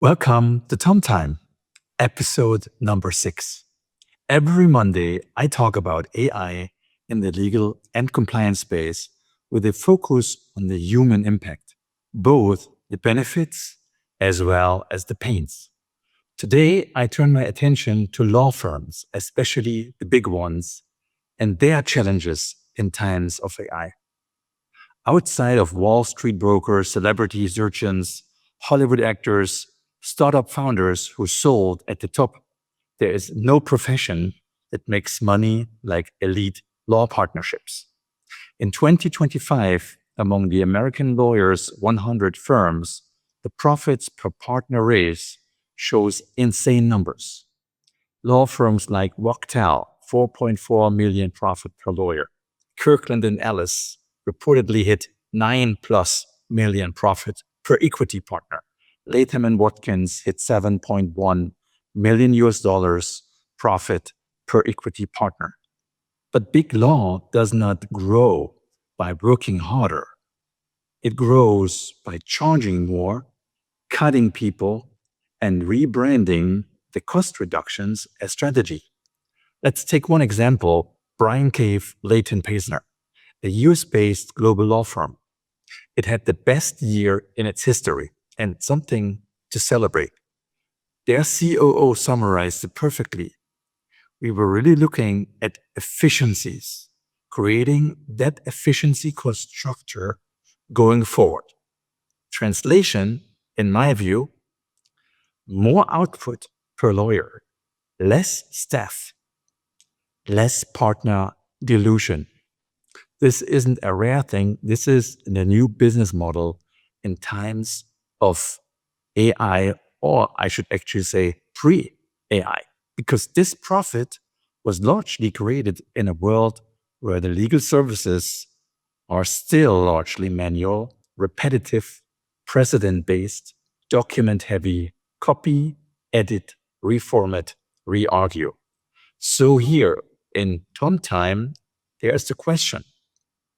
Welcome to Tom Time, episode number 6. Every Monday, I talk about AI in the legal and compliance space with a focus on the human impact, both the benefits as well as the pains. Today, I turn my attention to law firms, especially the big ones, and their challenges in times of AI. Outside of Wall Street brokers, celebrity surgeons, Hollywood actors, startup founders who sold at the top, there is no profession that makes money like elite law partnerships. In 2025, among the American lawyers' 100 firms, the profits per partner raise shows insane numbers. Law firms like Wachtell, 4.4 million profit per lawyer. Kirkland and Ellis reportedly hit 9+ million profit per equity partner. Latham and Watkins hit 7.1 million US dollars profit per equity partner. But big law does not grow by working harder. It grows by charging more, cutting people, and rebranding the cost reductions as strategy. Let's take one example, Brian Cave Leighton Paisner, a US-based global law firm. It had the best year in its history and something to celebrate. Their COO summarized it perfectly. We were really looking at efficiencies, creating that efficiency cost structure going forward. Translation, in my view, more output per lawyer, less staff, less partner dilution. This isn't a rare thing. This is the new business model in times of AI, or I should actually say pre-AI, because this profit was largely created in a world where the legal services are still largely manual, repetitive, precedent-based, document-heavy, copy, edit, reformat, re-argue. So here in Tom Time, there's the question: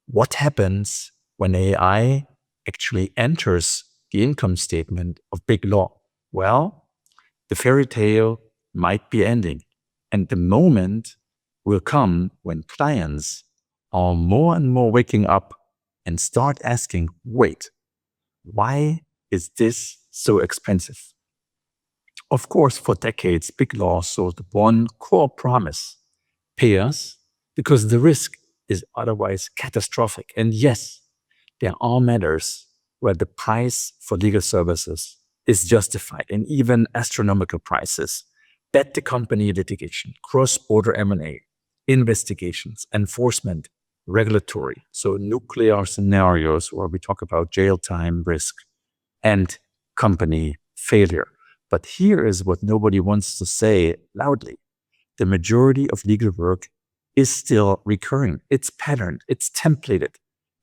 what happens when AI actually enters the income statement of big law? Well, the fairy tale might be ending, and the moment will come when clients are more and more waking up and start asking, wait, why is this so expensive? Of course, for decades, big law sold one core promise: pay us because the risk is otherwise catastrophic. And yes, there are matters where the price for legal services is justified, and even astronomical prices. Bet the company litigation, cross-border M&A, investigations, enforcement, regulatory. So nuclear scenarios where we talk about jail time risk and company failure. But here is what nobody wants to say loudly. The majority of legal work is still recurring. It's patterned. It's templated.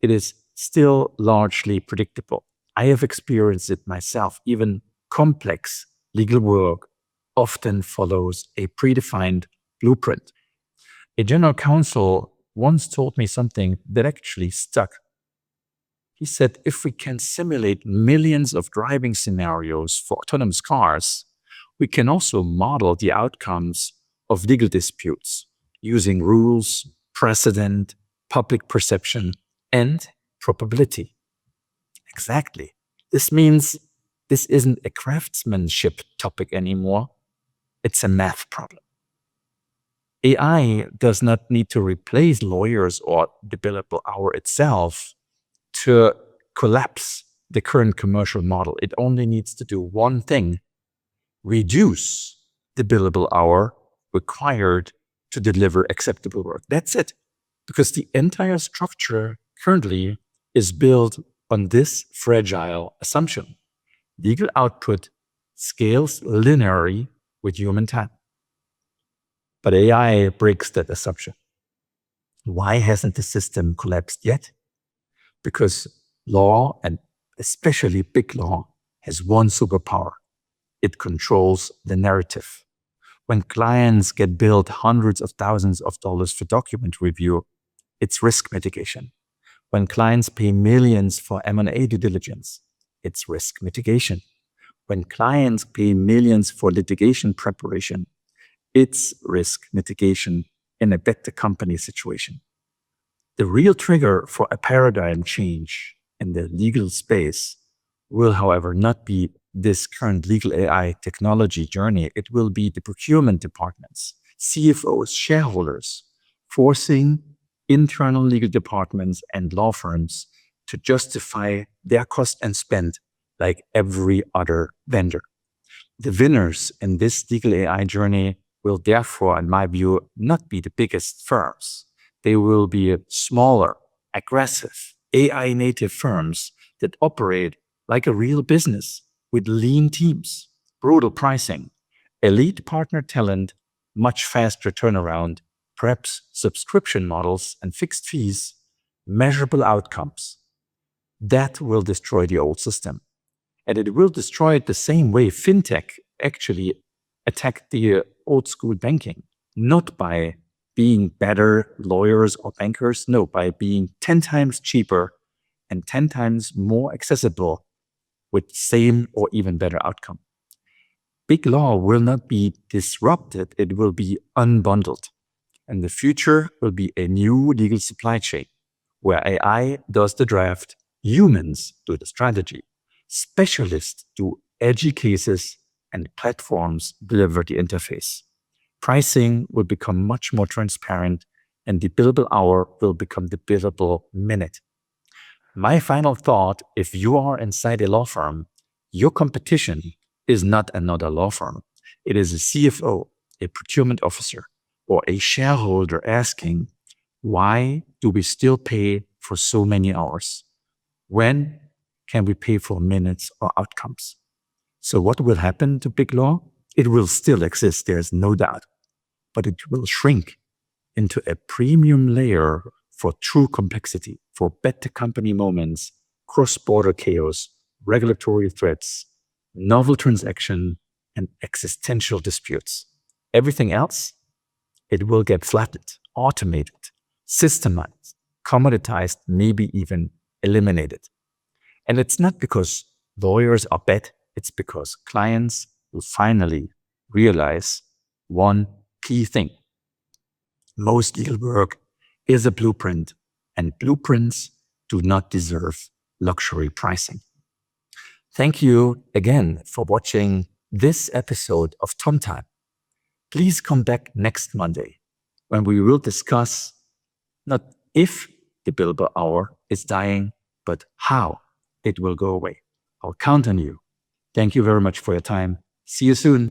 It is still largely predictable. I have experienced it myself. Even complex legal work often follows a predefined blueprint. A general counsel once told me something that actually stuck. He said, if we can simulate millions of driving scenarios for autonomous cars, we can also model the outcomes of legal disputes using rules, precedent, public perception, and probability. Exactly. This means this isn't a craftsmanship topic anymore. It's a math problem. AI does not need to replace lawyers or the billable hour itself to collapse the current commercial model. It only needs to do one thing: reduce the billable hour required to deliver acceptable work. That's it. Because the entire structure currently is built on this fragile assumption. Legal output scales linearly with human time. But AI breaks that assumption. Why hasn't the system collapsed yet? Because law, and especially big law, has one superpower. It controls the narrative. When clients get billed hundreds of thousands of dollars for document review, it's risk mitigation. When clients pay millions for M&A due diligence, it's risk mitigation. When clients pay millions for litigation preparation, it's risk mitigation in a better company situation. The real trigger for a paradigm change in the legal space will, however, not be this current legal AI technology journey. It will be the procurement departments, CFOs, shareholders, forcing internal legal departments and law firms to justify their cost and spend like every other vendor. The winners in this legal AI journey will therefore, in my view, not be the biggest firms. They will be smaller, aggressive, AI native firms that operate like a real business with lean teams, brutal pricing, elite partner talent, much faster turnaround, perhaps subscription models and fixed fees, measurable outcomes. That will destroy the old system. And it will destroy it the same way fintech actually attacked the old school banking, not by being better lawyers or bankers, no, by being 10 times cheaper and 10 times more accessible with same or even better outcome. Big law will not be disrupted, it will be unbundled. And the future will be a new legal supply chain where AI does the draft, humans do the strategy, specialists do edgy cases, and platforms deliver the interface. Pricing will become much more transparent, and the billable hour will become the billable minute. My final thought, if you are inside a law firm, your competition is not another law firm. It is a CFO, a procurement officer, or a shareholder asking, why do we still pay for so many hours? When can we pay for minutes or outcomes? So what will happen to big law? It will still exist, there's no doubt, but it will shrink into a premium layer for true complexity, for better company moments, cross-border chaos, regulatory threats, novel transaction, and existential disputes. Everything else, it will get flattened, automated, systemized, commoditized, maybe even eliminated. And it's not because lawyers are bad, it's because clients will finally realize one key thing. Most legal work is a blueprint, and blueprints do not deserve luxury pricing. Thank you again for watching this episode of Tom Time. Please come back next Monday when we will discuss not if the billable hour is dying, but how it will go away. I'll count on you. Thank you very much for your time. See you soon.